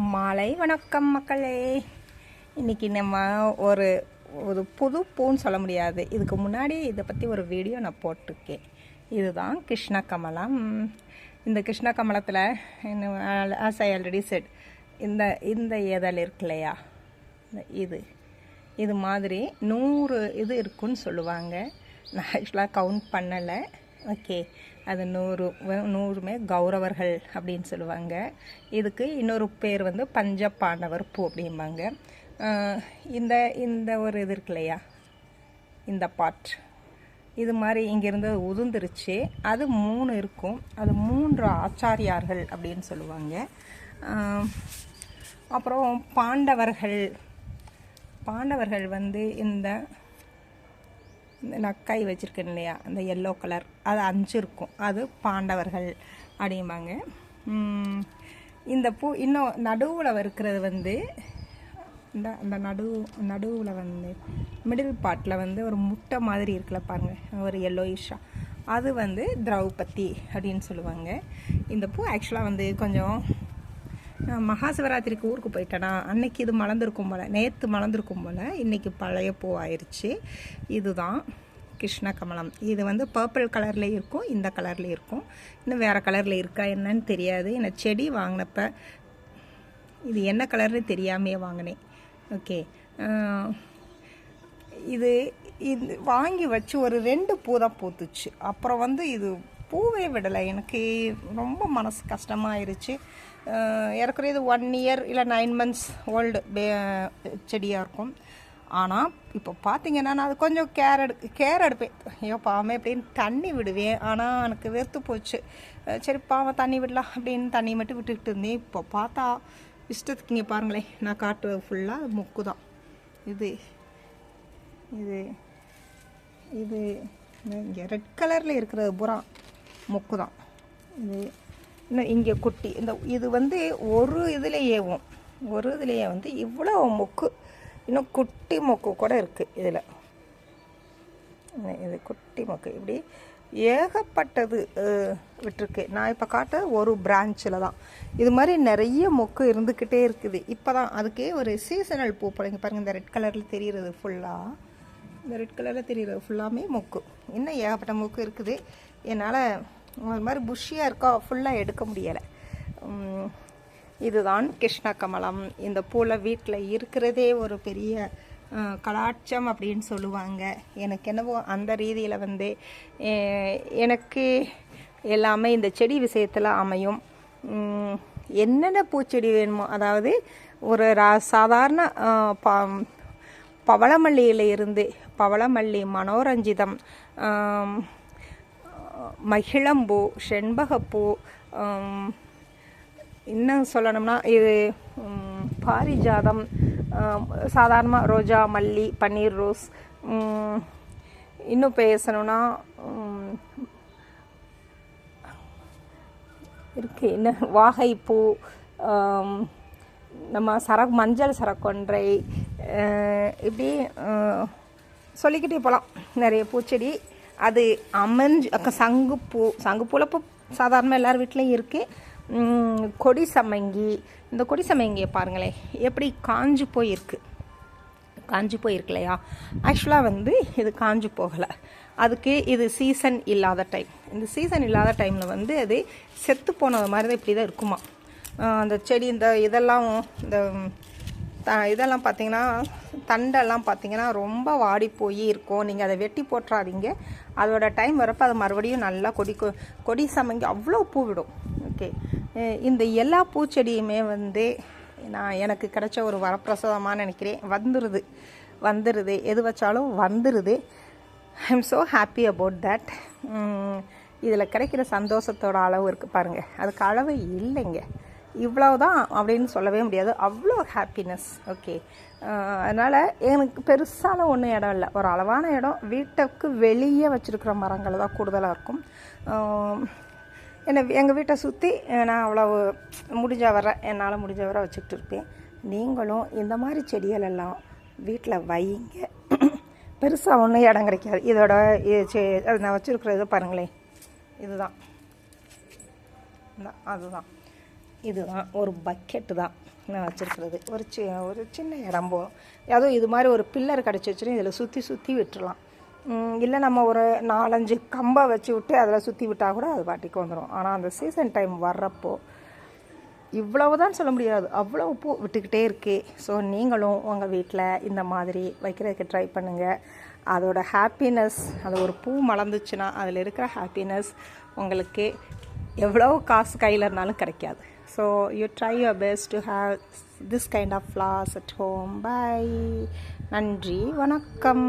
மாலை வணக்கம் மக்களே. இன்றைக்கி நம்ம ஒரு ஒரு புது பூன்னு சொல்ல முடியாது, இதுக்கு முன்னாடி இதை பற்றி ஒரு வீடியோ நான் போட்டிருக்கேன். இதுதான் கிருஷ்ண கமலம். இந்த கிருஷ்ண கமலத்தில் ஆஸ் ஐ ஆல்ரெடி செட், இந்த இந்த இதழ் இருக்கு இல்லையா, இது மாதிரி 100 இது இருக்குன்னு சொல்லுவாங்க. நான் ஆக்சுவலாக கவுண்ட் பண்ணலை. ஓகே, அது 100மே கௌரவர்கள் அப்படின்னு சொல்லுவாங்க. இதுக்கு இன்னொரு பேர் வந்து பஞ்ச பாண்டவர் பூ அப்படிம்பாங்க. இந்த இந்த ஒரு இது இருக்கு இல்லையா, இந்த பாட் இது மாதிரி இங்கேருந்து உதிர்ந்துருச்சு. அது 3 இருக்கும். அது 3 ஆச்சாரியார்கள் அப்படின்னு சொல்லுவாங்க. அப்புறம் பாண்டவர்கள் வந்து இந்த நக்கை வச்சுருக்கேன் இல்லையா, அந்த எல்லோ கலர், அது 5 இருக்கும். அது பாண்டவர்கள் அப்படிம்பாங்க. இந்த பூ இன்னும் நடுவில் இருக்கிறது வந்து இந்த நடுவில் வந்து மிடில் பார்ட்டில் வந்து ஒரு முட்டை மாதிரி இருக்குல்ல பாருங்கள், ஒரு எல்லோயிஷா, அது வந்து திரௌபதி அப்படின்னு சொல்லுவாங்க. இந்த பூ ஆக்சுவலாக வந்து கொஞ்சம் மகா சிவராத்திரிக்கு ஊருக்கு போயிட்டேனா, அன்னைக்கு இது மலர்ந்துருக்கும் போல், நேற்று மலர்ந்துருக்கும் போல், இன்றைக்கி பழைய பூ ஆயிடுச்சு. இதுதான் கிருஷ்ண கமலம். இது வந்து பர்பிள் கலர்லேயும் இருக்கும், இந்த கலர்லேயும் இருக்கும். இன்னும் வேறு கலரில் இருக்கா என்னன்னு தெரியாது. எனக்கு செடி வாங்கினப்ப இது என்ன கலர்னு தெரியாமையே வாங்கினேன். ஓகே, இது வாங்கி வச்சு ஒரு 2 பூ தான் பூத்துச்சு. அப்புறம் வந்து இது பூவே விடலை. எனக்கு ரொம்ப மனசு கஷ்டமாயிருச்சு. ஏற்கனவே இது 1 இயர் இல்லை 9 மந்த்ஸ் ஓல்டு செடியாக இருக்கும். ஆனால் இப்போ பார்த்தீங்கன்னா நான் அது கொஞ்சம் கேர் எடுப்பேன். ஐயோ பாவமே அப்படின்னு தண்ணி விடுவேன். ஆனால் எனக்கு வெறுத்து போச்சு. சரி பாவம் தண்ணி விடலாம் அப்படின்னு தண்ணி மட்டும் விட்டுக்கிட்டு இருந்தேன். இப்போ பார்த்தா இஷ்டத்துக்கு இங்கே பாருங்களேன், நான் காட்டுவது ஃபுல்லாக மொக்கு தான். இது இது இது இங்கே ரெட் கலரில் இருக்கிறது பூரா மொக்கு தான். இது இன்னும் இங்கே குட்டி, இது வந்து ஒரு இதுலேயே வந்து இவ்வளோ மொக்கு, இன்னும் குட்டி மொக்கு கூட இருக்குது இதில். இது குட்டி மொக்கு இப்படி ஏகப்பட்டது விட்டுருக்கு. நான் இப்போ காட்ட ஒரு பிரான்ச்சில் தான் இது மாதிரி நிறைய மொக்கு இருந்துக்கிட்டே இருக்குது. இப்போ தான் அதுக்கே ஒரு சீசனல் பூ போடுங்க பாருங்கள். இந்த ரெட் கலரில் தெரிகிறது ஃபுல்லாக, இந்த ரெட் கலரில் தெரிகிறது ஃபுல்லாமே மொக்கு. இன்னும் ஏகப்பட்ட மொக்கு இருக்குது. என்னால் அது மாதிரி புஷ்ஷியாக இருக்கா ஃபுல்லாக எடுக்க முடியலை. இதுதான் கிருஷ்ண கமலம். இந்த பூவில் வீட்டில் இருக்கிறதே ஒரு பெரிய கலாட்சம் அப்படின்னு சொல்லுவாங்க. எனக்கு என்னவோ அந்த ரீதியில் வந்து எனக்கு எல்லாமே இந்த செடி விஷயத்தில் அமையும். என்னென்ன பூச்செடி வேணுமோ, அதாவது ஒரு சாதாரண பவளமல்லியில் இருந்து பவளமல்லி, மனோரஞ்சிதம், மகிழம்பூ, செண்பகப்பூ, இன்னும் சொல்லணும்னா இது பாரிஜாதம், சாதாரணமாக ரோஜா, மல்லி, பன்னீர் ரோஸ், இன்னும் பேசணும்னா இருக்கு என்ன வாகைப்பூ, நம்ம மஞ்சள் சரக்கொன்றை, இப்படி சொல்லிக்கிட்டே போகலாம். நிறைய பூச்செடி அது அமைஞ்சு. சங்குப்பூவில் பூ சாதாரணமாக எல்லார் வீட்லேயும் இருக்குது. கொடி சம்மங்கி, இந்த கொடி சம்மங்கியை பாருங்களேன் எப்படி காஞ்சு போயிருக்கு இல்லையா. ஆக்சுவலாக வந்து இது காஞ்சு போகலை. அதுக்கு இது சீசன் இல்லாத டைம். இந்த சீசன் இல்லாத டைமில் வந்து அது செத்து போனது மாதிரி தான் இப்படி தான் இருக்குமா அந்த செடி. இதெல்லாம் பார்த்தீங்கன்னா தண்டெல்லாம் பார்த்தீங்கன்னா ரொம்ப வாடி போய் இருக்கும். நீங்கள் அதை வெட்டி போட்டுறாதீங்க. அதோட டைம் வரப்போ அது மறுபடியும் நல்லா கொடி சமங்கி அவ்வளோ பூ விடும். ஓகே, இந்த எல்லா பூச்செடியுமே வந்து எனக்கு கிடைச்ச ஒரு வரப்பிரசாதமாக நினைக்கிறேன். வந்துடுது எது வச்சாலும் வந்துடுது. I am so happy about that. இதில் கிடைக்கிற சந்தோஷத்தோட அளவு இருக்குது பாருங்கள், அதுக்கு அளவு இல்லைங்க. இவ்வளவுதான் அப்படின்னு சொல்லவே முடியாது, அவ்வளோ ஹாப்பினஸ். ஓகே, அதனால் எனக்கு பெருசான ஒன்றும் இடம் இல்லை, ஒரு அளவான இடம். வீட்டுக்கு வெளியே வச்சுருக்கிற மரங்கள் தான் கூடுதலாக இருக்கும். எங்கள் வீட்டை சுற்றி நான் அவ்வளவு என்னால் முடிஞ்ச வர வச்சுக்கிட்டு இருப்பேன். நீங்களும் இந்த மாதிரி செடிகள் எல்லாம் வீட்டில் வைங்க. பெருசாக ஒன்றும் இடம் கிடைக்காது. இதோட நான் வச்சுருக்கிறது பாருங்களேன், இதுதான் அதுதான் இதுதான் ஒரு பக்கெட்டு தான் நான் வச்சுருக்கிறது. ஒரு சின்ன இடம் போதும். அதுவும் இது மாதிரி ஒரு பில்லர் கிடச்சி வச்சுட்டு இதில் சுற்றி விட்டுறலாம். இல்லை நம்ம ஒரு 4-5 கம்பை வச்சு விட்டு அதில் சுற்றி விட்டால் கூட அது பாட்டிக்கு வந்துடும். ஆனால் அந்த சீசன் டைம் வர்றப்போ இவ்வளவு தான் சொல்ல முடியாது, அவ்வளோ பூ விட்டுக்கிட்டே இருக்கே. ஸோ நீங்களும் உங்கள் வீட்டில் இந்த மாதிரி வைக்கிறதுக்கு ட்ரை பண்ணுங்கள். அதோட ஹாப்பினஸ், அது ஒரு பூ மலர்ந்துச்சுன்னா அதில் இருக்கிற ஹாப்பினஸ் உங்களுக்கு எவ்வளோ காசு கையில் இருந்தாலும் கிடைக்காது. So you try your best to have this kind of flowers at home. Bye. நன்றி, வணக்கம்.